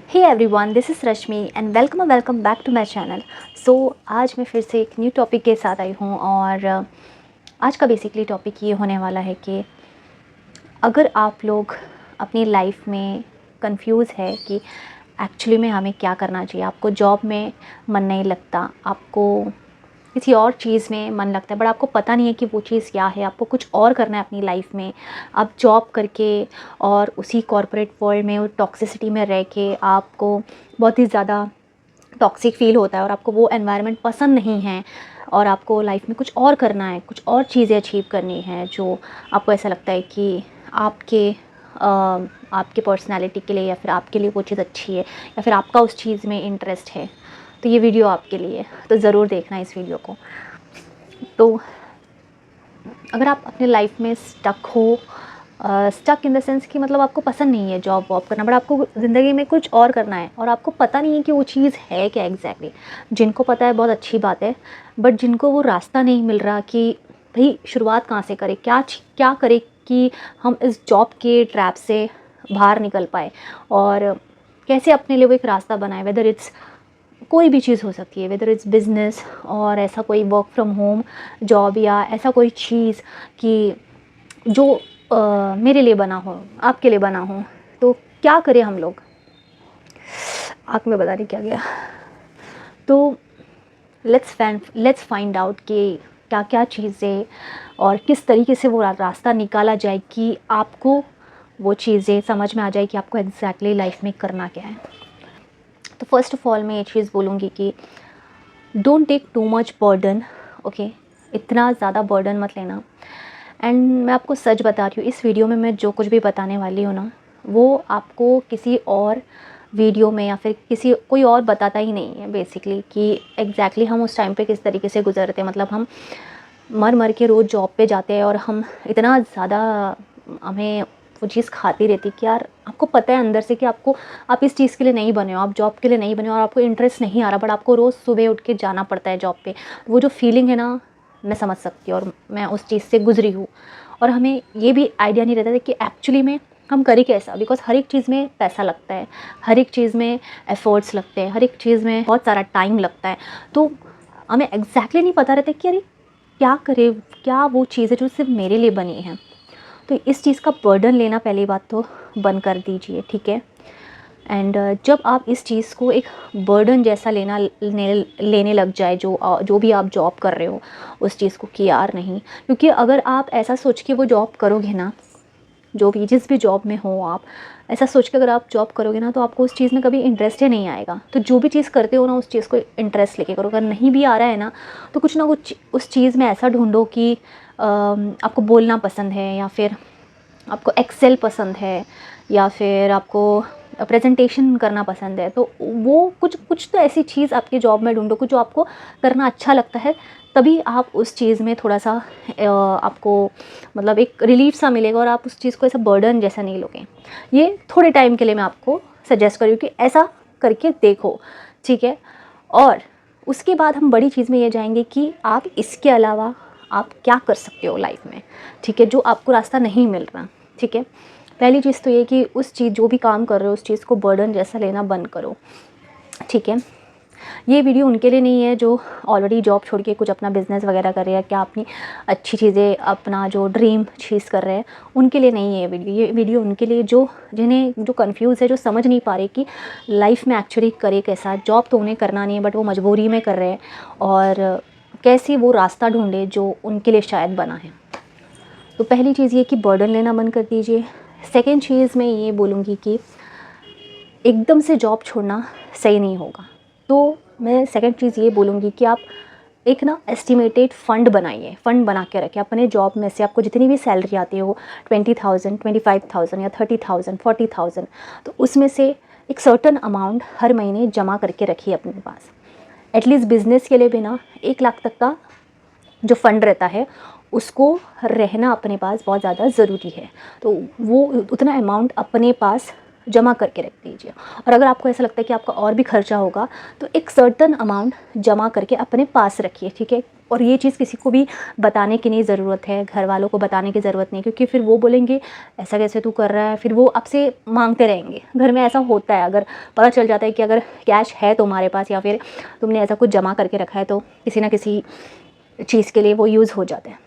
Hey everyone, this is Rashmi and welcome back to my channel. So आज मैं फिर से एक न्यू टॉपिक के साथ आई हूँ और आज का बेसिकली टॉपिक ये होने वाला है कि अगर आप लोग अपनी लाइफ में कंफ्यूज है कि एक्चुअली में हमें क्या करना चाहिए, आपको जॉब में मन नहीं लगता, आपको किसी और चीज़ में मन लगता है बट आपको पता नहीं है कि वो चीज़ क्या है, आपको कुछ और करना है अपनी लाइफ में। आप जॉब करके और उसी कॉर्पोरेट वर्ल्ड में, वो टॉक्सिसिटी में रह के आपको बहुत ही ज़्यादा टॉक्सिक फील होता है और आपको वो एनवायरनमेंट पसंद नहीं है और आपको लाइफ में कुछ और करना है, कुछ और चीज़ें अचीव करनी है जो आपको ऐसा लगता है कि आपके पर्सनैलिटी के लिए या फिर आपके लिए वो चीज़ अच्छी है या फिर आपका उस चीज़ में इंटरेस्ट है। तो ये वीडियो आपके लिए, तो ज़रूर देखना इस वीडियो को। तो अगर आप अपने लाइफ में स्टक हो, स्टक इन द सेंस कि मतलब आपको पसंद नहीं है जॉब वॉब करना बट आपको ज़िंदगी में कुछ और करना है और आपको पता नहीं है कि वो चीज़ है क्या एग्जैक्टली। जिनको पता है बहुत अच्छी बात है, बट जिनको वो रास्ता नहीं मिल रहा कि भाई शुरुआत कहाँ से करें, क्या करें कि हम इस जॉब के ट्रैप से बाहर निकल पाए और कैसे अपने लिए वो एक रास्ता बनाए। वेदर इट्स कोई भी चीज़ हो सकती है, वेदर इट्स बिज़नेस और ऐसा कोई वर्क फ्रॉम होम जॉब या ऐसा कोई चीज़ कि जो मेरे लिए बना हो, आपके लिए बना हो। तो क्या करें हम लोग, आँख में पता नहीं क्या गया। तो लेट्स फाइंड आउट कि क्या क्या चीज़ें और किस तरीके से वो रास्ता निकाला जाए कि आपको वो चीज़ें समझ में आ जाए कि आपको एग्जैक्टली लाइफ में करना क्या है। तो फर्स्ट ऑफ ऑल मैं ये चीज़ बोलूँगी कि don't take too much burden. Okay, इतना ज़्यादा बर्डन मत लेना। एंड मैं आपको सच बता रही हूँ, इस वीडियो में मैं जो कुछ भी बताने वाली हूँ ना, वो आपको किसी और वीडियो में या फिर कोई और बताता ही नहीं है बेसिकली कि एग्जैक्टली हम उस टाइम पे किस तरीके से गुजरते हैं। मतलब हम मर मर के रोज़ जॉब पे जाते हैं और हम इतना ज़्यादा हमें वो चीज़ खाती रहती कि यार आपको पता है अंदर से कि आप इस चीज़ के लिए नहीं बने हो, आप जॉब के लिए नहीं बने हो और आपको इंटरेस्ट नहीं आ रहा, बट आपको रोज़ सुबह उठ के जाना पड़ता है जॉब पे। वो जो फीलिंग है ना, मैं समझ सकती हूँ और मैं उस चीज़ से गुजरी हूँ। और हमें ये भी आइडिया नहीं रहता था कि एक्चुअली में हम करें कैसा, बिकॉज हर एक चीज़ में पैसा लगता है, हर एक चीज़ में एफर्ट्स लगते हैं, हर एक चीज़ में बहुत सारा टाइम लगता है। तो हमें एग्जैक्टली नहीं पता रहता कि अरे क्या करें, क्या वो चीज़ है जो सिर्फ मेरे लिए बनी है। तो इस चीज़ का बर्डन लेना पहली बात तो बंद कर दीजिए, ठीक है। एंड जब आप इस चीज़ को एक बर्डन जैसा लेने लग जाए, जो भी आप जॉब कर रहे हो उस चीज़ को, कि यार नहीं, क्योंकि अगर आप ऐसा सोच के वो जॉब करोगे ना, जो भी जिस भी जॉब में हो आप ऐसा सोच के अगर आप जॉब करोगे ना, तो आपको उस चीज़ में कभी इंटरेस्ट ही नहीं आएगा। तो जो भी चीज़ करते हो ना, उस चीज़ को इंटरेस्ट लेके करो। अगर नहीं भी आ रहा है ना, तो कुछ ना कुछ उस चीज़ में ऐसा ढूंढो कि आपको बोलना पसंद है या फिर आपको एक्सेल पसंद है या फिर आपको प्रेजेंटेशन करना पसंद है। तो वो कुछ तो ऐसी चीज़ आपकी जॉब में ढूंढो कुछ जो आपको करना अच्छा लगता है, तभी आप उस चीज़ में थोड़ा सा आपको मतलब एक रिलीफ सा मिलेगा और आप उस चीज़ को ऐसा बर्डन जैसा नहीं लोगे। ये थोड़े टाइम के लिए मैं आपको सजेस्ट करूँ कि ऐसा करके देखो, ठीक है। और उसके बाद हम बड़ी चीज़ में ये जाएंगे कि आप इसके अलावा आप क्या कर सकते हो लाइफ में, ठीक है, जो आपको रास्ता नहीं मिल रहा, ठीक है। पहली चीज़ तो ये कि उस चीज़ जो भी काम कर रहे हो उस चीज़ को बर्डन जैसा लेना बंद करो, ठीक है। ये वीडियो उनके लिए नहीं है जो ऑलरेडी जॉब छोड़ के कुछ अपना बिज़नेस वगैरह कर रहे हैं, क्या अपनी अच्छी चीज़ें, अपना जो ड्रीम चीज़ कर रहे हैं, उनके लिए नहीं है ये वीडियो उनके लिए जो कंफ्यूज है, जो समझ नहीं पा रहे कि लाइफ में एक्चुअली करे कैसा। जॉब तो उन्हें करना नहीं है बट वो मजबूरी में कर रहे हैं और कैसे वो रास्ता ढूंढे जो उनके लिए शायद बना है। तो पहली चीज़ ये कि बर्डन लेना बंद कर दीजिए। सेकेंड चीज़ मैं ये बोलूँगी कि एकदम से जॉब छोड़ना सही नहीं होगा। तो मैं सेकंड चीज़ ये बोलूँगी कि आप एक ना एस्टिमेटेड फ़ंड बनाइए, फ़ंड बना के रखें अपने जॉब में से। आपको जितनी भी सैलरी आती हो, 20,000, 25,000 या 30,000, 40,000, तो उसमें से एक सर्टन अमाउंट हर महीने जमा करके रखिए अपने पास। एटलीस्ट बिज़नेस के लिए भी ना 1 लाख तक का जो फ़ंड रहता है उसको रहना अपने पास बहुत ज़्यादा ज़रूरी है। तो वो उतना अमाउंट अपने पास जमा करके रख दीजिए। और अगर आपको ऐसा लगता है कि आपका और भी खर्चा होगा तो एक सर्टन अमाउंट जमा करके अपने पास रखिए, ठीक है। और ये चीज़ किसी को भी बताने की नहीं ज़रूरत है, घर वालों को बताने की ज़रूरत नहीं, क्योंकि फिर वो बोलेंगे ऐसा कैसे तू कर रहा है, फिर वो आपसे मांगते रहेंगे। घर में ऐसा होता है, अगर पता चल जाता है कि अगर कैश है तुम्हारे पास या फिर तुमने ऐसा कुछ जमा करके रखा है तो किसी ना किसी चीज़ के लिए वो यूज़ हो जाता है।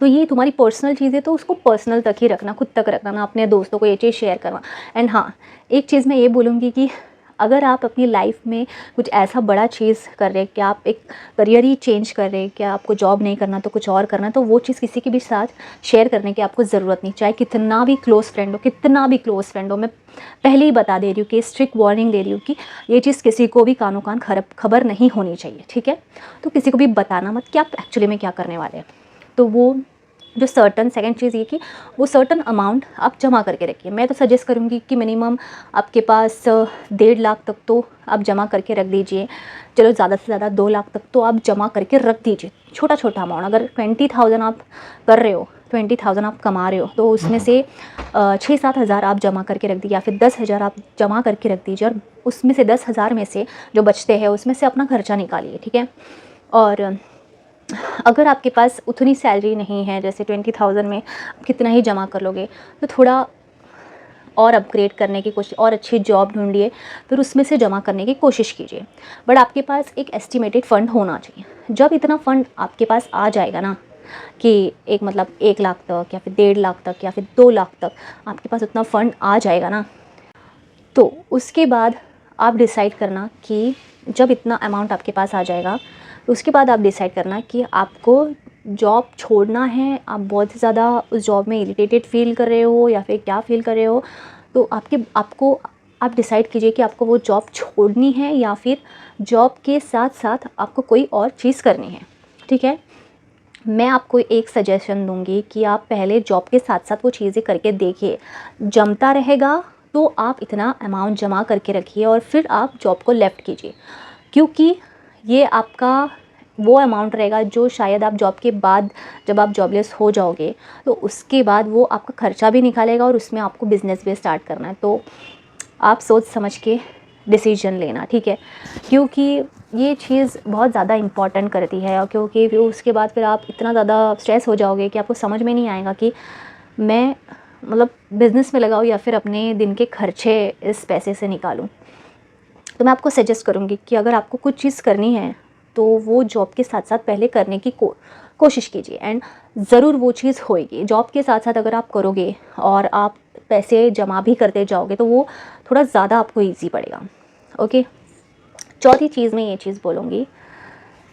तो ये तुम्हारी पर्सनल चीज़ है तो उसको पर्सनल तक ही रखना, खुद तक रखना, ना अपने दोस्तों को ये चीज़ शेयर करना। एंड हाँ, एक चीज़ मैं ये बोलूँगी कि अगर आप अपनी लाइफ में कुछ ऐसा बड़ा चीज़ कर रहे हैं कि आप एक करियर ही चेंज कर रहे हैं, कि आपको जॉब नहीं करना तो कुछ और करना, तो वो चीज़ किसी के भी साथ शेयर करने की आपको ज़रूरत नहीं, चाहे कितना भी क्लोज़ फ्रेंड हो, कितना भी क्लोज़ फ्रेंड हो। मैं पहले ही बता दे रही हूँ कि स्ट्रिक्ट वार्निंग दे रही हूँ कि ये चीज़ किसी को भी कानो कान खबर नहीं होनी चाहिए, ठीक है। तो किसी को भी बताना मत कि आप एक्चुअली में क्या करने वाले हैं। तो वो जो सर्टन सेकंड चीज़ ये कि वो सर्टन अमाउंट आप जमा करके रखिए। मैं तो सजेस्ट करूँगी कि मिनिमम आपके पास 1.5 लाख तक तो आप जमा करके रख दीजिए। चलो ज़्यादा से ज़्यादा 2 लाख तक तो आप जमा करके रख दीजिए, छोटा छोटा अमाउंट। अगर 20,000 आप कर रहे हो, 20,000 आप कमा रहे हो, तो उसमें से 6-7 हज़ार आप जमा करके रख दीजिए, या फिर 10,000 आप जमा करके रख दीजिए। और उसमें से 10,000 में से जो बचते हैं उसमें से अपना खर्चा निकालिए, ठीक है। और अगर आपके पास उतनी सैलरी नहीं है, जैसे 20,000 में आप कितना ही जमा कर लोगे, तो थोड़ा और अपग्रेड करने की कोशिश, और अच्छी जॉब ढूंढिए, फिर उसमें से जमा करने की कोशिश कीजिए। बट आपके पास एक एस्टिमेटेड फ़ंड होना चाहिए। जब इतना फ़ंड आपके पास आ जाएगा ना, कि एक मतलब 1 लाख तक या फिर 1.5 लाख तक या फिर 2 लाख तक आपके पास उतना फ़ंड आ जाएगा ना, तो उसके बाद आप डिसाइड करना कि जब इतना अमाउंट आपके पास आ जाएगा, तो उसके बाद आप डिसाइड करना कि आपको जॉब छोड़ना है, आप बहुत ज़्यादा उस जॉब में इरिटेटेड फ़ील कर रहे हो या फिर क्या फ़ील कर रहे हो। तो आप डिसाइड कीजिए कि आपको वो जॉब छोड़नी है या फिर जॉब के साथ साथ आपको कोई और चीज़ करनी है, ठीक है। मैं आपको एक सजेशन दूंगी कि आप पहले जॉब के साथ साथ वो चीज़ें करके देखिए, जमता रहेगा तो आप इतना अमाउंट जमा करके रखिए और फिर आप जॉब को लेफ़्ट कीजिए, क्योंकि ये आपका वो अमाउंट रहेगा जो शायद आप जॉब के बाद, जब आप जॉबलेस हो जाओगे, तो उसके बाद वो आपका खर्चा भी निकालेगा और उसमें आपको बिज़नेस भी स्टार्ट करना है। तो आप सोच समझ के डिसीजन लेना, ठीक है, क्योंकि ये चीज़ बहुत ज़्यादा इम्पॉर्टेंट करती है। और क्योंकि फिर उसके बाद फिर आप इतना ज़्यादा स्ट्रेस हो जाओगे कि आपको समझ में नहीं आएगा कि मैं मतलब बिज़नेस में लगाऊँ या फिर अपने दिन के खर्चे इस पैसे से निकालूँ। तो मैं आपको सजेस्ट करूँगी कि अगर आपको कुछ चीज़ करनी है तो वो जॉब के साथ साथ पहले करने की कोशिश कीजिए, एंड ज़रूर वो चीज़ होएगी। जॉब के साथ साथ अगर आप करोगे और आप पैसे जमा भी करते जाओगे तो वो थोड़ा ज़्यादा आपको ईजी पड़ेगा, ओके। चौथी चीज़ मैं ये चीज़ बोलूँगी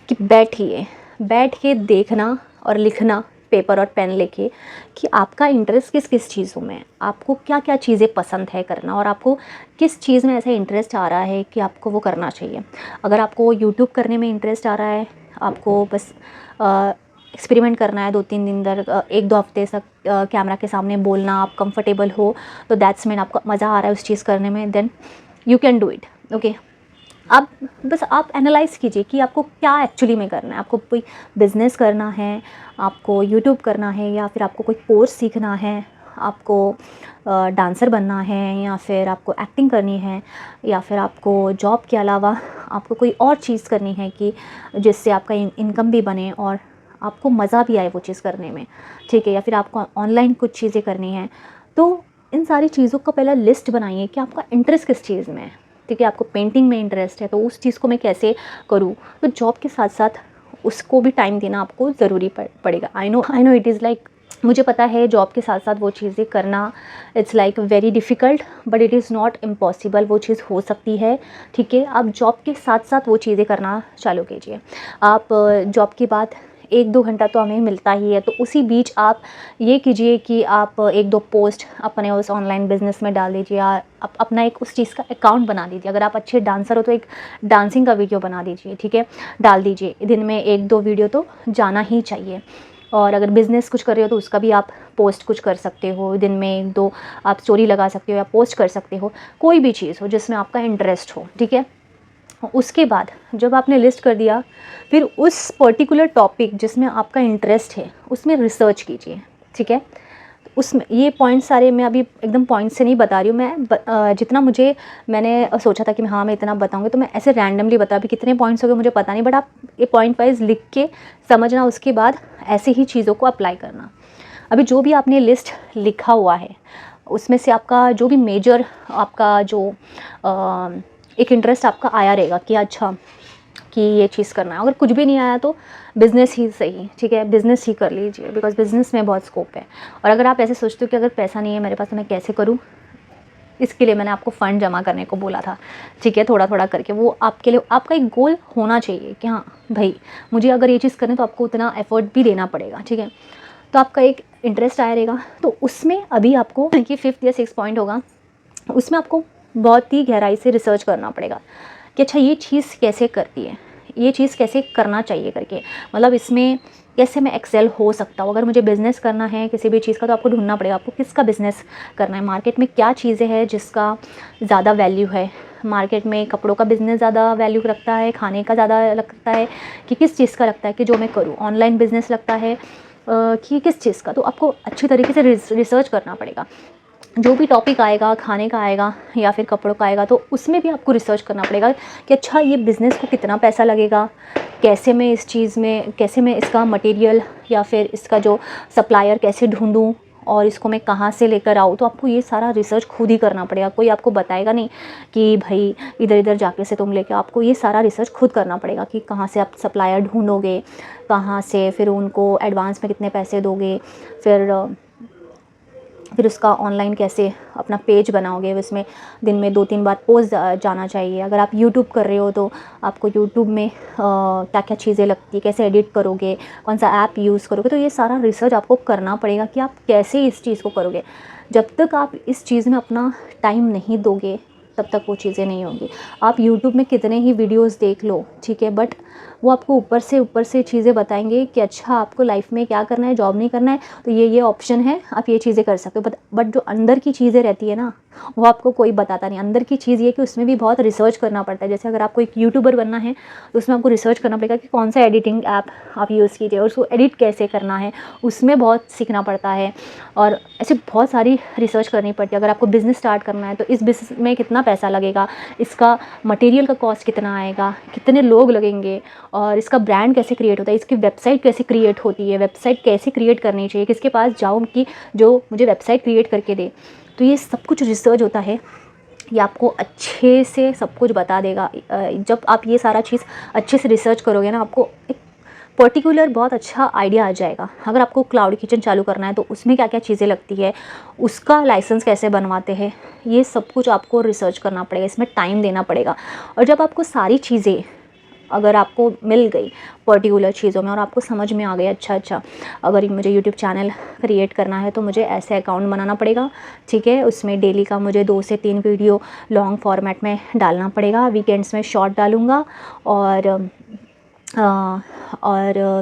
कि बैठ के देखना और लिखना, पेपर और पेन लेके, कि आपका इंटरेस्ट किस किस चीज़ों में है, आपको क्या क्या चीज़ें पसंद है करना, और आपको किस चीज़ में ऐसा इंटरेस्ट आ रहा है कि आपको वो करना चाहिए। अगर आपको यूट्यूब करने में इंटरेस्ट आ रहा है, आपको बस एक्सपेरिमेंट करना है 2-3 दिन तक, 1-2 हफ्ते तक कैमरा के सामने बोलना, आप कंफर्टेबल हो, तो दैट्स मीन आपको मज़ा आ रहा है उस चीज़ करने में, then you can do it, okay. आप एनालाइज़ कीजिए कि आपको क्या एक्चुअली में करना है। आपको कोई बिज़नेस करना है, आपको यूट्यूब करना है, या फिर आपको कोई कोर्स सीखना है, आपको डांसर बनना है, या फिर आपको एक्टिंग करनी है, या फिर आपको जॉब के अलावा आपको कोई और चीज़ करनी है कि जिससे आपका इनकम भी बने और आपको मज़ा भी आए वो चीज़ करने में, ठीक है। या फिर आपको ऑनलाइन कुछ चीज़ें करनी है, तो इन सारी चीज़ों का पहला लिस्ट बनाइए कि आपका इंटरेस्ट किस चीज़ में है, ठीक है। आपको पेंटिंग में इंटरेस्ट है तो उस चीज़ को मैं कैसे करूँ, तो जॉब के साथ साथ उसको भी टाइम देना आपको ज़रूरी पड़ेगा। I know it is like, मुझे पता है जॉब के साथ साथ वो चीज़ें करना it's like very difficult, but it is not impossible, वो चीज़ हो सकती है, ठीक है। आप जॉब के साथ साथ वो चीज़ें करना चालू कीजिए। आप जॉब के बाद 1-2 घंटा तो हमें मिलता ही है, तो उसी बीच आप ये कीजिए कि आप 1-2 पोस्ट अपने उस ऑनलाइन बिज़नेस में डाल दीजिए, या अपना एक उस चीज़ का अकाउंट बना दीजिए। अगर आप अच्छे डांसर हो तो एक डांसिंग का वीडियो बना दीजिए, ठीक है, डाल दीजिए। दिन में 1-2 वीडियो तो जाना ही चाहिए। और अगर बिज़नेस कुछ कर रहे हो तो उसका भी आप पोस्ट कुछ कर सकते हो, दिन में 1-2 आप स्टोरी लगा सकते हो या पोस्ट कर सकते हो, कोई भी चीज़ हो जिसमें आपका इंटरेस्ट हो, ठीक है। उसके बाद जब आपने लिस्ट कर दिया, फिर उस पर्टिकुलर टॉपिक जिसमें आपका इंटरेस्ट है उसमें रिसर्च कीजिए, ठीक है। उसमें ये पॉइंट सारे मैं अभी एकदम पॉइंट से नहीं बता रही हूँ मैं, जितना मैंने सोचा था कि हाँ मैं इतना बताऊँगी, तो मैं ऐसे रैंडमली बता, अभी कितने पॉइंट्स हो गए मुझे पता नहीं, बट आप ये पॉइंट वाइज लिख के समझना, उसके बाद ऐसे ही चीज़ों को अप्लाई करना। अभी जो भी आपने लिस्ट लिखा हुआ है उसमें से आपका जो भी मेजर आपका जो एक इंटरेस्ट आपका आया रहेगा कि अच्छा कि ये चीज़ करना है। अगर कुछ भी नहीं आया तो बिज़नेस ही सही, ठीक है, बिज़नेस ही कर लीजिए, बिकॉज बिज़नेस में बहुत स्कोप है। और अगर आप ऐसे सोचते हो कि अगर पैसा नहीं है मेरे पास तो मैं कैसे करूँ, इसके लिए मैंने आपको फ़ंड जमा करने को बोला था, ठीक है, थोड़ा थोड़ा करके। वो आपके लिए आपका एक गोल होना चाहिए कि हाँ भाई मुझे अगर ये चीज़ करनी तो आपको उतना एफर्ट भी देना पड़ेगा, ठीक है। तो आपका एक इंटरेस्ट आया रहेगा, तो उसमें अभी आपको कि 5th या 6th पॉइंट होगा, उसमें आपको बहुत ही गहराई से रिसर्च करना पड़ेगा कि अच्छा ये चीज़ कैसे करती है, ये चीज़ कैसे करना चाहिए करके, मतलब इसमें कैसे मैं एक्सेल हो सकता हूँ। अगर मुझे बिज़नेस करना है किसी भी चीज़ का तो आपको ढूंढना पड़ेगा आपको किसका बिज़नेस करना है, मार्केट में क्या चीज़ें हैं जिसका ज़्यादा वैल्यू है। मार्केट में कपड़ों का बिज़नेस ज़्यादा वैल्यू रखता है, खाने का ज़्यादा लगता है, कि किस चीज़ का लगता है कि जो मैं करूँ, ऑनलाइन बिज़नेस लगता है कि किस चीज़ का। तो आपको अच्छी तरीके से रिसर्च करना पड़ेगा। जो भी टॉपिक आएगा, खाने का आएगा या फिर कपड़ों का आएगा, तो उसमें भी आपको रिसर्च करना पड़ेगा कि अच्छा ये बिज़नेस को कितना पैसा लगेगा, कैसे मैं इस चीज़ में, कैसे मैं इसका मटेरियल या फिर इसका जो सप्लायर कैसे ढूंढूं और इसको मैं कहाँ से लेकर आऊँ। तो आपको ये सारा रिसर्च खुद ही करना पड़ेगा, कोई आपको बताएगा नहीं कि भाई इधर इधर जाके से तुम लेके, आपको ये सारा रिसर्च खुद करना पड़ेगा कि कहाँ से आप सप्लायर ढूंढोगे, कहाँ से फिर उनको एडवांस में कितने पैसे दोगे, फिर उसका ऑनलाइन कैसे अपना पेज बनाओगे, उसमें दिन में 2-3 बार पोस्ट जाना चाहिए। अगर आप यूट्यूब कर रहे हो तो आपको यूट्यूब में क्या क्या चीज़ें लगती है, कैसे एडिट करोगे, कौन सा ऐप यूज़ करोगे, तो ये सारा रिसर्च आपको करना पड़ेगा कि आप कैसे इस चीज़ को करोगे। जब तक आप इस चीज़ में अपना टाइम नहीं दोगे तब तक वो चीज़ें नहीं होंगी। आप यूट्यूब में कितने ही वीडियोस देख लो, ठीक है, बट वो आपको ऊपर से चीज़ें बताएंगे कि अच्छा आपको लाइफ में क्या करना है, जॉब नहीं करना है तो ये ऑप्शन है, आप ये चीज़ें कर सकते हो। बट जो अंदर की चीज़ें रहती है ना वो आपको कोई बताता नहीं। अंदर की चीज़ ये कि उसमें भी बहुत रिसर्च करना पड़ता है। जैसे अगर आपको एक यूट्यूबर बनना है तो उसमें आपको रिसर्च करना पड़ेगा कि कौन सा एडिटिंग ऐप आप यूज़ कीजिए और उसको एडिट कैसे करना है, उसमें बहुत सीखना पड़ता है। और ऐसे बहुत सारी रिसर्च करनी पड़ती है। अगर आपको बिज़नेस स्टार्ट करना है तो इस बिज़नेस में कितना पैसा लगेगा, इसका मटेरियल का कॉस्ट कितना आएगा, कितने लोग लगेंगे, और इसका ब्रांड कैसे क्रिएट होता है, इसकी वेबसाइट कैसे क्रिएट होती है, वेबसाइट कैसे क्रिएट करनी चाहिए, किसके पास जाऊँ कि जो मुझे वेबसाइट क्रिएट करके दे। तो ये सब कुछ रिसर्च होता है, ये आपको अच्छे से सब कुछ बता देगा। जब आप ये सारा चीज़ अच्छे से रिसर्च करोगे ना, आपको एक पर्टिकुलर बहुत अच्छा आइडिया आ जाएगा। अगर आपको क्लाउड किचन चालू करना है तो उसमें क्या क्या चीज़ें लगती है, उसका लाइसेंस कैसे बनवाते हैं, ये सब कुछ आपको रिसर्च करना पड़ेगा, इसमें टाइम देना पड़ेगा। और जब आपको सारी चीज़ें अगर आपको मिल गई पर्टिकुलर चीज़ों में और आपको समझ में आ गया अच्छा अगर मुझे यूट्यूब चैनल क्रिएट करना है तो मुझे ऐसे अकाउंट बनाना पड़ेगा, ठीक है, उसमें डेली का मुझे 2 से 3 वीडियो लॉन्ग फॉर्मेट में डालना पड़ेगा, वीकेंड्स में शॉर्ट डालूँगा, और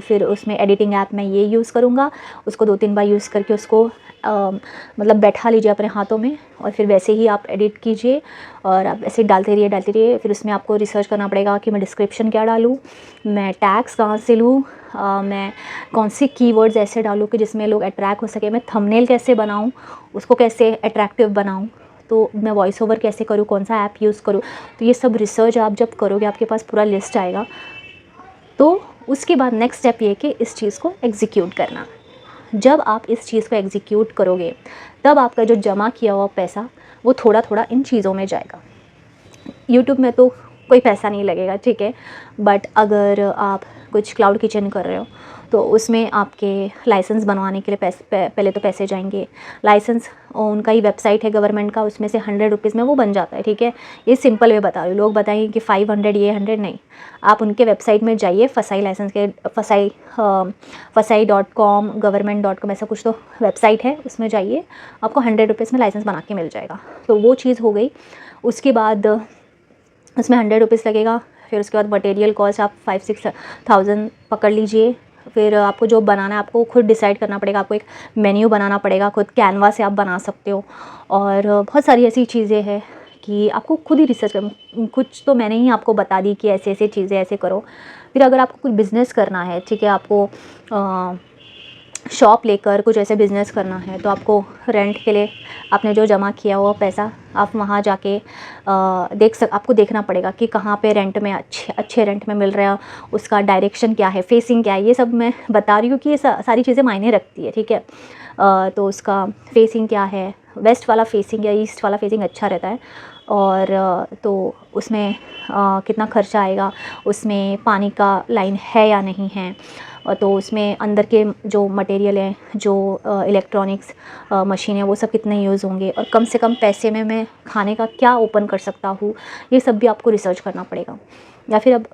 फिर उसमें एडिटिंग ऐप मैं ये यूज़ करूँगा, उसको 2-3 बार यूज़ करके उसको मतलब बैठा लीजिए अपने हाथों में और फिर वैसे ही आप एडिट कीजिए और आप ऐसे डालते रहिए। फिर उसमें आपको रिसर्च करना पड़ेगा कि मैं डिस्क्रिप्शन क्या डालूँ, मैं टैग्स कहाँ से लूँ, मैं कौन से कीवर्ड्स ऐसे डालूँ कि जिसमें लोग अट्रैक्ट हो सके, मैं थंबनेल कैसे बनाऊँ, उसको कैसे अट्रैक्टिव बनाऊँ, तो मैं वॉइस ओवर कैसे करूँ, कौन सा ऐप यूज़ करूँ। तो ये सब रिसर्च आप जब करोगे आपके पास पूरा लिस्ट आएगा। तो उसके बाद नेक्स्ट स्टेप ये कि इस चीज़ को एग्जीक्यूट करना। जब आप इस चीज़ को एग्जीक्यूट करोगे तब आपका जो जमा किया हुआ पैसा वो थोड़ा थोड़ा इन चीज़ों में जाएगा। यूट्यूब में तो कोई पैसा नहीं लगेगा, ठीक है, बट अगर आप कुछ क्लाउड किचन कर रहे हो तो उसमें आपके लाइसेंस बनवाने के लिए पहले तो पैसे जाएंगे। लाइसेंस उनका ही वेबसाइट है गवर्नमेंट का, उसमें से 100 रुपीज़ में वो बन जाता है, ठीक है। ये सिंपल वे बता रही हूँ, लोग बताएंगे कि 500 ये 100 नहीं। आप उनके वेबसाइट में जाइए, फसाई लाइसेंस के फसाई.com government.com ऐसा कुछ तो वेबसाइट है, उसमें जाइए, आपको 100 रुपीज़ में लाइसेंस बना के मिल जाएगा। तो वो चीज़ हो गई। उसके बाद उसमें 100 रुपीज़ लगेगा। फिर उसके बाद मटेरियल कॉस्ट आप 5-6 थाउजेंड पकड़ लीजिए। फिर आपको जो बनाना है आपको खुद डिसाइड करना पड़ेगा, आपको एक मेन्यू बनाना पड़ेगा, खुद कैनवा से आप बना सकते हो। और बहुत सारी ऐसी चीज़ें हैं कि आपको खुद ही रिसर्च कर, कुछ तो मैंने ही आपको बता दी कि ऐसे ऐसे चीज़ें ऐसे करो। फिर अगर आपको कोई बिज़नेस करना है, ठीक है, आपको शॉप लेकर कुछ ऐसे बिज़नेस करना है तो आपको रेंट के लिए आपने जो जमा किया हुआ पैसा आप वहाँ जाके आपको देखना पड़ेगा कि कहाँ पे रेंट में अच्छे रेंट में मिल रहा है, उसका डायरेक्शन क्या है, फेसिंग क्या है। ये सब मैं बता रही हूँ कि ये सारी चीज़ें मायने रखती है, ठीक है। तो उसका फेसिंग क्या है, वेस्ट वाला फेसिंग या ईस्ट वाला फेसिंग अच्छा रहता है, और तो उसमें कितना खर्चा आएगा, उसमें पानी का लाइन है या नहीं है, और तो उसमें अंदर के जो मटेरियल हैं, जो इलेक्ट्रॉनिक्स मशीन है, वो सब कितने यूज़ होंगे, और कम से कम पैसे में मैं खाने का क्या ओपन कर सकता हूँ, ये सब भी आपको रिसर्च करना पड़ेगा। या फिर अब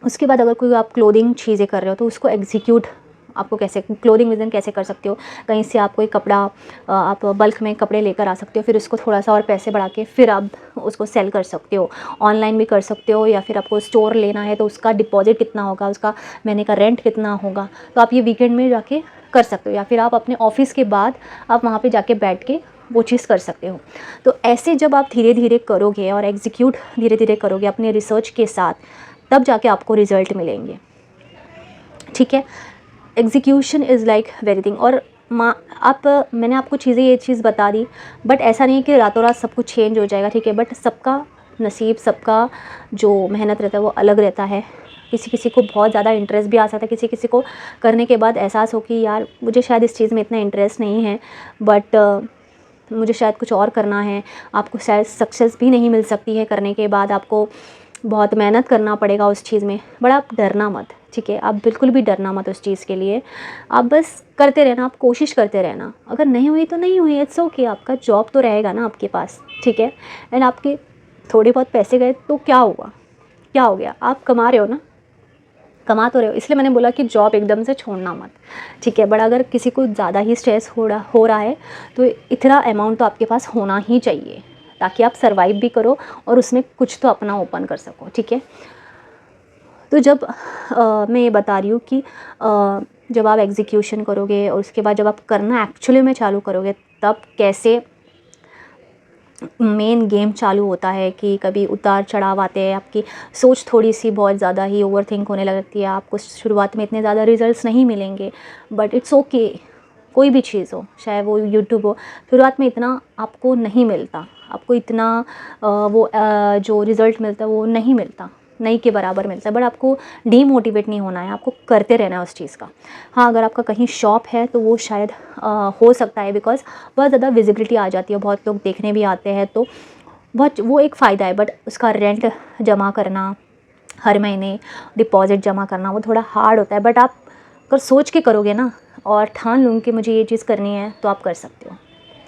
उसके बाद अगर कोई आप क्लोथिंग चीज़ें कर रहे हो तो उसको एग्जीक्यूट आपको कैसे, क्लोथिंग बिजनेस कैसे कर सकते हो। कहीं से आप कोई कपड़ा आप बल्क में कपड़े लेकर आ सकते हो, फिर उसको थोड़ा सा और पैसे बढ़ा के फिर आप उसको सेल कर सकते हो। ऑनलाइन भी कर सकते हो, या फिर आपको स्टोर लेना है तो उसका डिपॉजिट कितना होगा, उसका महीने का रेंट कितना होगा, तो आप ये वीकेंड में जाके कर सकते हो। या फिर आप अपने ऑफिस के बाद आप वहाँ पर जाके बैठ के वो चीज़ कर सकते हो। तो ऐसे जब आप धीरे धीरे करोगे और एग्जीक्यूट धीरे धीरे करोगे अपने रिसर्च के साथ, तब जाके आपको रिज़ल्ट मिलेंगे, ठीक है। Execution is like everything. और मैंने आपको ये चीज़ बता दी, बट ऐसा नहीं है कि रातों रात सब कुछ चेंज हो जाएगा, ठीक है। बट सबका नसीब, सबका जो मेहनत रहता है वो अलग रहता है। किसी किसी को बहुत ज़्यादा इंटरेस्ट भी आ सकता है, किसी किसी को करने के बाद एहसास हो कि यार मुझे शायद इस चीज़ में इतना इंटरेस्ट नहीं है, बट मुझे शायद कुछ और करना है। आपको शायद सक्सेस भी नहीं मिल सकती है, करने के बाद आपको बहुत मेहनत करना पड़ेगा उस चीज़ में। बट आप डरना मत, ठीक है। आप बिल्कुल भी डरना मत उस चीज़ के लिए। आप बस करते रहना, आप कोशिश करते रहना। अगर नहीं हुई तो नहीं हुई, इट्स ओके। आपका जॉब तो रहेगा ना आपके पास, ठीक है। एंड आपके थोड़े बहुत पैसे गए तो क्या हुआ, क्या हो गया, आप कमा रहे हो ना, कमा तो रहे हो। इसलिए मैंने बोला कि जॉब एकदम से छोड़ना मत, ठीक है। बट अगर किसी को ज़्यादा ही स्ट्रेस हो रहा है तो इतना अमाउंट तो आपके पास होना ही चाहिए, ताकि आप सर्वाइव भी करो और उसमें कुछ तो अपना ओपन कर सको, ठीक है। तो जब मैं ये बता रही हूँ कि जब आप एग्जीक्यूशन करोगे और उसके बाद जब आप करना एक्चुअली में चालू करोगे, तब कैसे मेन गेम चालू होता है कि कभी उतार चढ़ाव आते हैं। आपकी सोच थोड़ी सी बहुत ज़्यादा ही ओवर थिंक होने लगती है। आपको शुरुआत में इतने ज़्यादा रिजल्ट्स नहीं मिलेंगे, बट इट्स ओके। कोई भी चीज़ हो, चाहे वो यूट्यूब हो, शुरुआत में इतना आपको नहीं मिलता, आपको इतना जो रिज़ल्ट मिलता है वो नहीं मिलता, नहीं के बराबर मिलता है। बट आपको डीमोटिवेट नहीं होना है, आपको करते रहना है उस चीज़ का। हाँ, अगर आपका कहीं शॉप है तो वो शायद हो सकता है, बिकॉज़ बहुत ज़्यादा विजिबिलिटी आ जाती है, बहुत लोग देखने भी आते हैं, तो बहुत वो एक फ़ायदा है। बट उसका रेंट जमा करना, हर महीने डिपॉज़िट जमा करना, वो थोड़ा हार्ड होता है। बट आप अगर सोच के करोगे ना और ठान लूँ कि मुझे ये चीज़ करनी है, तो आप कर सकते हो,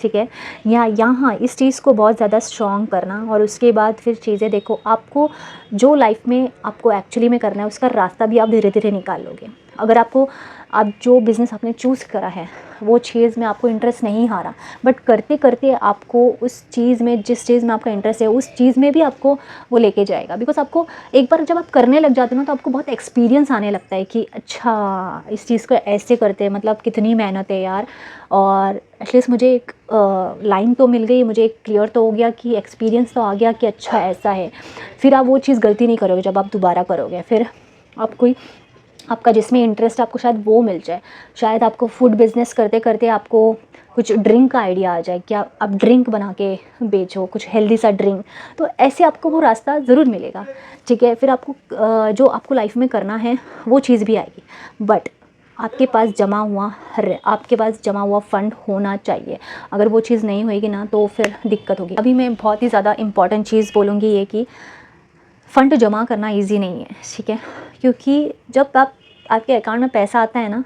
ठीक है। यहाँ इस चीज़ को बहुत ज़्यादा स्ट्रॉन्ग करना, और उसके बाद फिर चीज़ें देखो। आपको जो लाइफ में आपको एक्चुअली में करना है उसका रास्ता भी आप धीरे धीरे निकाल लोगे। अगर आपको आप जो बिज़नेस आपने चूज़ करा है वो चीज़ में आपको इंटरेस्ट नहीं आ रहा, बट करते करते आपको उस चीज़ में, जिस चीज़ में आपका इंटरेस्ट है उस चीज़ में भी आपको वो लेके जाएगा। बिकॉज आपको एक बार जब आप करने लग जाते हो ना, तो आपको बहुत एक्सपीरियंस आने लगता है कि अच्छा इस चीज़ को ऐसे करते हैं, मतलब कितनी मेहनत है यार। और एटलीस्ट मुझे एक लाइन तो मिल गई, मुझे एक क्लियर तो हो गया कि एक्सपीरियंस तो आ गया कि अच्छा ऐसा है। फिर आप वो चीज़ गलती नहीं करोगे जब आप दोबारा करोगे। फिर आप कोई आपका जिसमें इंटरेस्ट आपको शायद वो मिल जाए। शायद आपको फूड बिज़नेस करते करते आपको कुछ ड्रिंक का आइडिया आ जाए कि आप ड्रिंक बना के बेचो, कुछ हेल्दी सा ड्रिंक। तो ऐसे आपको वो रास्ता ज़रूर मिलेगा, ठीक है। फिर आपको जो आपको लाइफ में करना है वो चीज़ भी आएगी, बट आपके पास जमा हुआ फ़ंड होना चाहिए। अगर वो चीज़ नहीं होएगी ना तो फिर दिक्कत होगी। अभी मैं बहुत ही ज़्यादा इम्पॉर्टेंट चीज़ बोलूँगी ये कि फ़ंड जमा करना इजी नहीं है, ठीक है। क्योंकि जब आपके अकाउंट में पैसा आता है ना,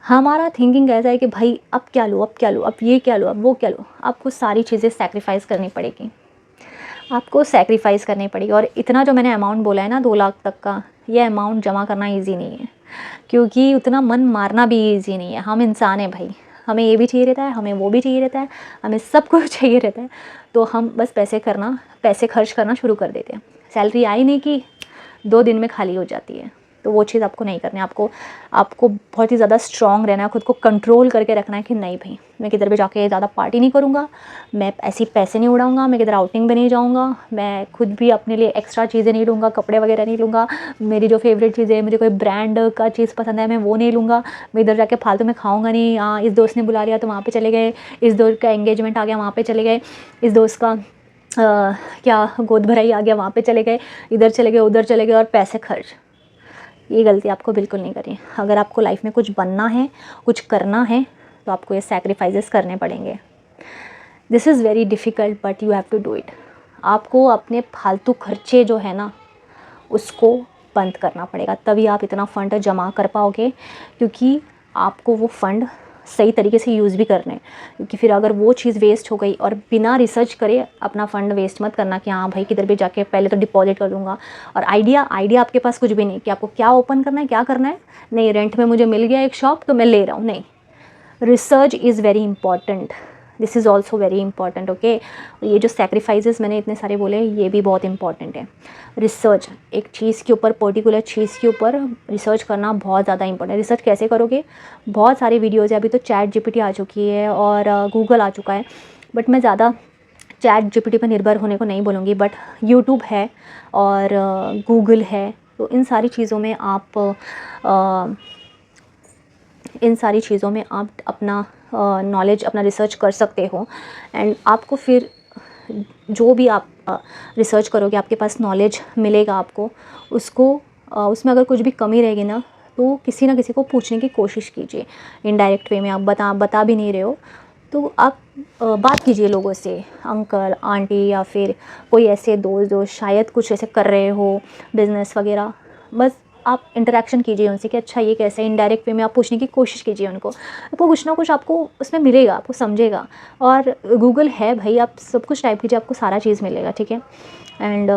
हमारा थिंकिंग ऐसा है कि भाई अब क्या लूँ, अब क्या लूँ, अब ये क्या लूँ, अब वो क्या लूँ। आपको सारी चीज़ें सैक्रिफाइस करनी पड़ेगी, आपको सैक्रिफाइस करनी पड़ेगी। और इतना जो मैंने अमाउंट बोला है ना 2 लाख तक का, ये अमाउंट जमा करना ईजी नहीं है, क्योंकि उतना मन मारना भी ईजी नहीं है। हम इंसान हैं भाई, हमें ये भी चाहिए रहता है, हमें वो भी चाहिए रहता है, हमें सब कुछ चाहिए रहता है। तो हम बस पैसे खर्च करना शुरू कर देते हैं। सैलरी आई नहीं कि 2 दिन में खाली हो जाती है, तो वो चीज़ आपको नहीं करनी है। आपको बहुत ही ज़्यादा स्ट्रॉन्ग रहना है, खुद को कंट्रोल करके रखना है कि नहीं भाई मैं किधर भी जाके ज़्यादा पार्टी नहीं करूँगा, मैं ऐसे पैसे नहीं उड़ाऊँगा, मैं किधर आउटिंग पे नहीं जाऊँगा, मैं खुद भी अपने लिए एक्स्ट्रा चीज़ें नहीं लूँगा, कपड़े वगैरह नहीं लूँगा, मेरी जो फेवरेट चीज़ें, मुझे कोई ब्रांड का चीज़ पसंद है मैं वो नहीं लूँगा, मैं इधर जाके फालतू में खाऊँगा नहीं, हाँ इस दोस्त ने बुला लिया तो वहाँ पर चले गए, इस दोस्त का एंगेजमेंट आ गया वहाँ पर चले गए, इस दोस्त का क्या गोद भराई आ गया वहाँ पे चले गए, इधर चले गए उधर चले गए और पैसे खर्च। ये गलती आपको बिल्कुल नहीं करनी। अगर आपको लाइफ में कुछ बनना है, कुछ करना है, तो आपको ये सैक्रिफाइसेस करने पड़ेंगे। This is very difficult but you have to do it. आपको अपने फालतू खर्चे जो है ना उसको बंद करना पड़ेगा, तभी आप इतना फ़ंड जमा कर पाओगे, क्योंकि आपको वो फ़ंड सही तरीके से यूज़ भी करने हैं। क्योंकि फिर अगर वो चीज़ वेस्ट हो गई और बिना रिसर्च करे अपना फ़ंड वेस्ट मत करना कि हाँ भाई किधर भी जाके पहले तो डिपॉजिट कर लूँगा, और आइडिया आपके पास कुछ भी नहीं कि आपको क्या ओपन करना है, क्या करना है, नहीं रेंट में मुझे मिल गया एक शॉप तो मैं ले रहा हूँ, नहीं। Research is very important, this is also very important, okay. ये जो सैक्रिफाइसेस मैंने इतने सारे बोले ये भी बहुत इंपॉर्टेंट है। रिसर्च, एक चीज़ के ऊपर, पर्टिकुलर चीज़ के ऊपर रिसर्च करना बहुत ज़्यादा इंपॉर्टेंट है। रिसर्च कैसे करोगे, बहुत सारी वीडियोज़ है, अभी तो ChatGPT आ चुकी है और गूगल आ चुका है, बट मैं ज़्यादा ChatGPT पर निर्भर होने को नहीं बोलूँगी, बट यूट्यूब है और गूगल है, तो इन सारी चीज़ों में आप अपना नॉलेज, अपना रिसर्च कर सकते हो। एंड आपको फिर जो भी आप रिसर्च करोगे आपके पास नॉलेज मिलेगा आपको, उसमें अगर कुछ भी कमी रहेगी ना तो किसी ना किसी को पूछने की कोशिश कीजिए। इनडायरेक्ट वे में आप बता भी नहीं रहे हो तो आप बात कीजिए लोगों से, अंकल आंटी या फिर कोई ऐसे दोस्त जो शायद कुछ ऐसे कर रहे हो बिज़नेस वगैरह, बस आप इंटरेक्शन कीजिए उनसे कि अच्छा ये कैसे, इनडायरेक्ट वे में आप पूछने की कोशिश कीजिए उनको, तो कुछ ना कुछ आपको उसमें मिलेगा, आपको समझेगा। और गूगल है भाई, आप सब कुछ टाइप कीजिए आपको सारा चीज़ मिलेगा, ठीक है। And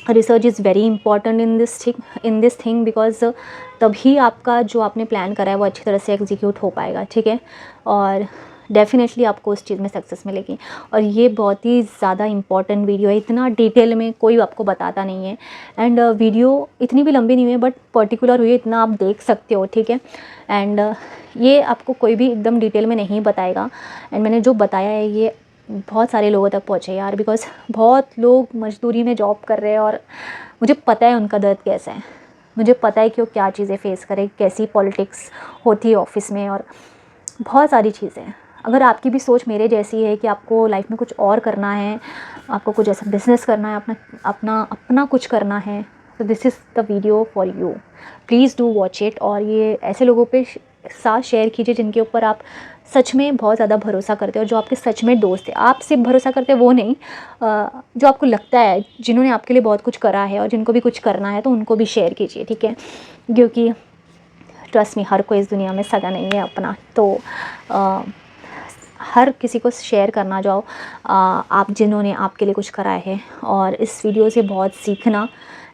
research is very important in this thing because तभी आपका जो आपने प्लान करा है वो अच्छी तरह से एग्जीक्यूट हो पाएगा, ठीक है। और डेफिनेटली आपको उस चीज़ में सक्सेस मिलेगी। और ये बहुत ही ज़्यादा इंपॉर्टेंट वीडियो है, इतना डिटेल में कोई आपको बताता नहीं है। एंड वीडियो इतनी भी लंबी नहीं हुई है बट पर्टिकुलर हुई है, इतना आप देख सकते हो, ठीक है। एंड ये आपको कोई भी एकदम डिटेल में नहीं बताएगा। एंड मैंने जो बताया है ये बहुत सारे लोगों तक पहुँचे यार, बिकॉज़ बहुत लोग मजदूरी में जॉब कर रहे हैं और मुझे पता है उनका दर्द कैसा है, मुझे पता है कि वो क्या चीज़ें फेस करें, कैसी पॉलिटिक्स होती है ऑफिस में और बहुत सारी चीज़ें। अगर आपकी भी सोच मेरे जैसी है कि आपको लाइफ में कुछ और करना है, आपको कुछ ऐसा बिज़नेस करना है, अपना कुछ करना है, तो this is the video for you, please do watch it. और ये ऐसे लोगों पे साथ शेयर कीजिए जिनके ऊपर आप सच में बहुत ज़्यादा भरोसा करते हो, जो आपके सच में दोस्त है। आप सिर्फ भरोसा करते हो वो नहीं, जो आपको लगता है जिन्होंने आपके लिए बहुत कुछ करा है और जिनको भी कुछ करना है तो उनको भी शेयर कीजिए, ठीक है। क्योंकि ट्रस्ट मी, हर कोई इस दुनिया में सगा नहीं है अपना, तो हर किसी को शेयर करना जो आप जिन्होंने आपके लिए कुछ करा है। और इस वीडियो से बहुत सीखना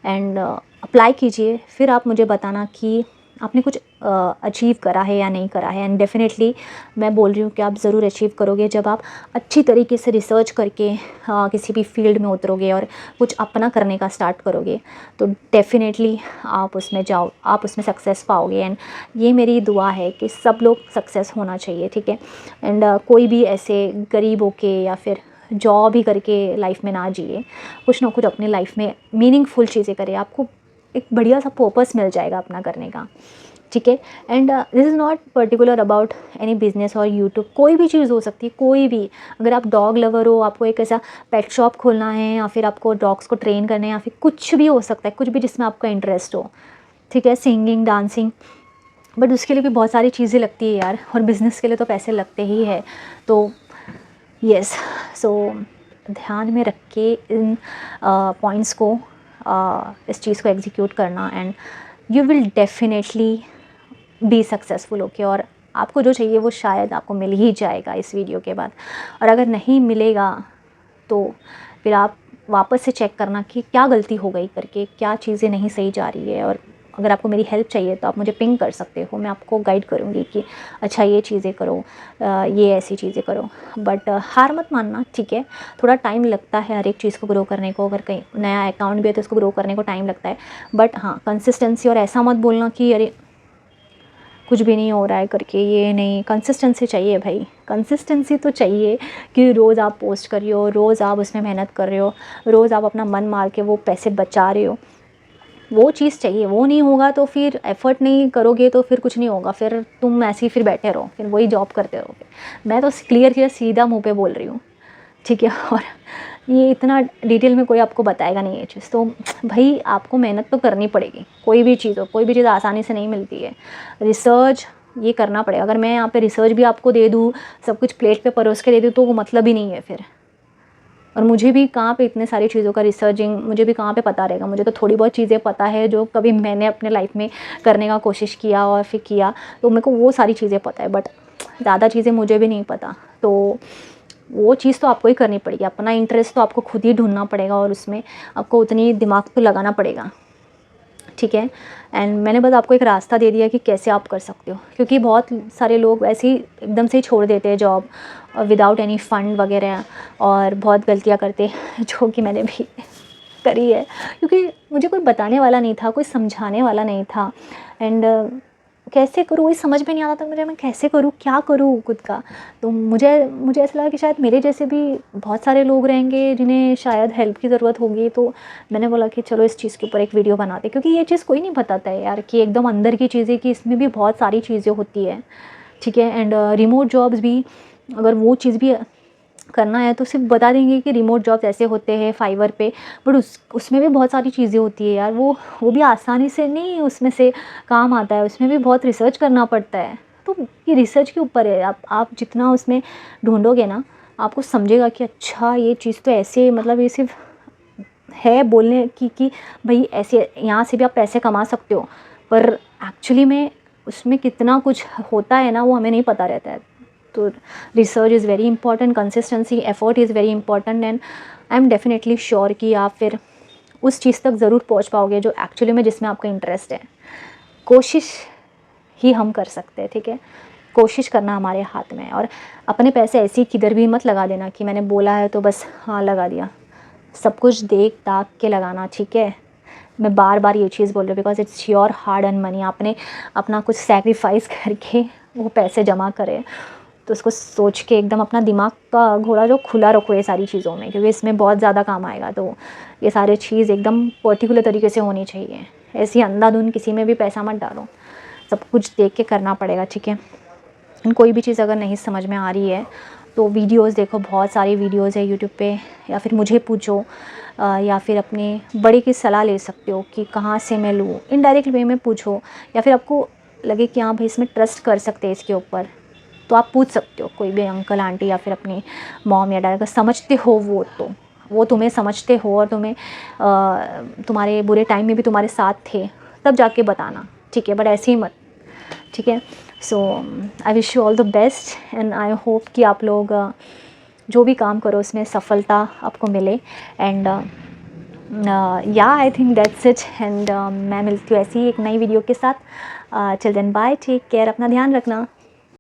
एंड अप्लाई कीजिए, फिर आप मुझे बताना कि आपने कुछ अचीव करा है या नहीं करा है। एंड डेफिनेटली मैं बोल रही हूँ कि आप ज़रूर अचीव करोगे जब आप अच्छी तरीके से रिसर्च करके किसी भी फील्ड में उतरोगे और कुछ अपना करने का स्टार्ट करोगे, तो डेफिनेटली आप उसमें आप उसमें सक्सेस पाओगे। एंड ये मेरी दुआ है कि सब लोग सक्सेस होना चाहिए, ठीक है। एंड कोई भी ऐसे गरीब होके या फिर जॉब ही करके लाइफ में ना जिए, कुछ ना कुछ अपनी लाइफ में मीनिंगफुल चीज़ें करें, आपको एक बढ़िया सा पर्पस मिल जाएगा अपना करने का, ठीक है। And this is not particular about any business और यूट्यूब, कोई भी चीज़ हो सकती है, कोई भी। अगर आप डॉग लवर हो, आपको एक ऐसा पेट शॉप खोलना है या फिर आपको डॉग्स को ट्रेन करना है या फिर कुछ भी हो सकता है, कुछ भी जिसमें आपका इंटरेस्ट हो, ठीक है। सिंगिंग, डांसिंग, बट उसके लिए भी बहुत सारी चीज़ें लगती है यार, और बिज़नेस के लिए तो पैसे लगते ही है। तो यस, सो ध्यान में रख के इन पॉइंट्स को, इस चीज़ को एग्जीक्यूट करना and you will definitely be successful, okay. और आपको जो चाहिए वो शायद आपको मिल ही जाएगा इस वीडियो के बाद। और अगर नहीं मिलेगा तो फिर आप वापस से चेक करना कि क्या गलती हो गई करके, क्या चीज़ें नहीं सही जा रही है और अगर आपको मेरी हेल्प चाहिए तो आप मुझे पिंग कर सकते हो, मैं आपको गाइड करूँगी कि अच्छा ये चीज़ें करो, ये ऐसी चीज़ें करो। बट हार मत मानना, ठीक है, थोड़ा टाइम लगता है हर एक चीज़ को ग्रो करने को। अगर कहीं नया अकाउंट भी है तो उसको ग्रो करने को टाइम लगता है, बट हाँ कंसिस्टेंसी, और ऐसा मत बोलना कि अरे कुछ भी नहीं हो रहा है करके, ये नहीं, कंसिस्टेंसी चाहिए भाई, कंसिस्टेंसी तो चाहिए कि रोज़ आप पोस्ट कर रहे हो, रोज़ आप उसमें मेहनत कर रहे हो, रोज़ आप अपना मन मार के वो पैसे बचा रहे हो, वो चीज़ चाहिए। वो नहीं होगा तो फिर एफ़र्ट नहीं करोगे तो फिर कुछ नहीं होगा, फिर तुम ऐसे ही फिर बैठे रहो, फिर वही जॉब करते रहोगे। मैं तो क्लियर सीधा मुँह पे बोल रही हूँ, ठीक है। और ये इतना डिटेल में कोई आपको बताएगा नहीं ये चीज़, तो भाई आपको मेहनत तो करनी पड़ेगी। कोई भी चीज़ हो, कोई भी चीज़ आसानी से नहीं मिलती है, रिसर्च ये करना पड़ेगा। अगर मैं यहाँ पे रिसर्च भी आपको दे दूँ, सब कुछ प्लेट पे परोस के दे दूँ, तो वो मतलब ही नहीं है फिर। और मुझे भी कहाँ पे इतने सारी चीज़ों का रिसर्चिंग, मुझे भी कहाँ पे पता रहेगा। मुझे तो थोड़ी बहुत चीज़ें पता है जो कभी मैंने अपने लाइफ में करने का कोशिश किया और फिर किया, तो मेरे को वो सारी चीज़ें पता है, बट ज़्यादा चीज़ें मुझे भी नहीं पता। तो वो चीज़ तो आपको ही करनी पड़ेगी, अपना इंटरेस्ट तो आपको खुद ही ढूंढना पड़ेगा और उसमें आपको उतनी दिमाग तो लगाना पड़ेगा, ठीक है। एंड मैंने बस आपको एक रास्ता दे दिया कि कैसे आप कर सकते हो, क्योंकि बहुत सारे लोग ऐसे ही एकदम से ही छोड़ देते हैं जॉब विदाउट एनी फंड वगैरह, और बहुत गलतियाँ करते हैं जो कि मैंने भी करी है, क्योंकि मुझे कोई बताने वाला नहीं था, कोई समझाने वाला नहीं था। एंड कैसे करूँ वही समझ में नहीं आता था मुझे, मैं कैसे करूँ, क्या करूँ खुद का। तो मुझे ऐसा लगा कि शायद मेरे जैसे भी बहुत सारे लोग रहेंगे जिन्हें शायद हेल्प की ज़रूरत होगी। तो मैंने बोला कि चलो इस चीज़ के ऊपर एक वीडियो बनाते, क्योंकि ये चीज़ कोई नहीं बताता है यार, कि एकदम अंदर की चीज़ें, कि इसमें भी बहुत सारी चीज़ें होती है, ठीक है। एंड रिमोट जॉब्स भी, अगर वो चीज़ भी करना है तो सिर्फ बता देंगे कि रिमोट जॉब्स ऐसे होते हैं फाइवर पे, बट उसमें भी बहुत सारी चीज़ें होती है यार, वो भी आसानी से नहीं उसमें से काम आता है, उसमें भी बहुत रिसर्च करना पड़ता है। तो ये रिसर्च के ऊपर है, आप जितना उसमें ढूंढोगे ना, आपको समझेगा कि अच्छा ये चीज़ तो ऐसे, मतलब ये सिर्फ है बोलने की कि भाई ऐसे यहाँ से भी आप पैसे कमा सकते हो, पर एक्चुअली में उसमें कितना कुछ होता है ना, वो हमें नहीं पता रहता है। तो research is very important, consistency, effort is very important, and I am definitely sure कि आप फिर उस चीज़ तक ज़रूर पहुंच पाओगे जो एक्चुअली में जिसमें आपका इंटरेस्ट है। कोशिश ही हम कर सकते हैं, ठीक है, कोशिश करना हमारे हाथ में है। और अपने पैसे ऐसे ही किधर भी मत लगा देना कि मैंने बोला है तो बस हाँ लगा दिया, सब कुछ देख दाख के लगाना, ठीक है। मैं बार बार ये चीज़ बोल रही हूँ because it's your hard earn money, आपने अपना कुछ सेक्रीफाइस करके वो पैसे जमा करे, तो उसको सोच के एकदम अपना दिमाग का घोड़ा जो खुला रखो ये सारी चीज़ों में, क्योंकि इसमें बहुत ज़्यादा काम आएगा। तो ये सारी चीज़ एकदम पर्टिकुलर तरीके से होनी चाहिए, ऐसी अंधाधुन किसी में भी पैसा मत डालो, सब कुछ देख के करना पड़ेगा, ठीक है। कोई भी चीज़ अगर नहीं समझ में आ रही है तो वीडियोस देखो, बहुत सारी वीडियोस है यूट्यूब पे, या फिर मुझे पूछो, या फिर अपने बड़े की सलाह ले सकते हो कि कहाँ से मैं लूँ, इनडायरेक्ट वे में पूछो, या फिर आपको लगे कि हाँ भाई इसमें ट्रस्ट कर सकते हैं इसके ऊपर, तो आप पूछ सकते हो कोई भी अंकल आंटी या फिर अपनी मॉम या डैड, अगर समझते हो वो तुम्हें समझते हो और तुम्हें तुम्हारे बुरे टाइम में भी तुम्हारे साथ थे, तब जाके बताना, ठीक है, बट ऐसे ही मत, ठीक है। So I wish you all the best, and I hope कि आप लोग जो भी काम करो उसमें सफलता आपको मिले। एंड या I think that's it, and मैं मिलती हूँ ऐसी ही एक नई वीडियो के साथ। Chill then bye, take care, अपना ध्यान रखना।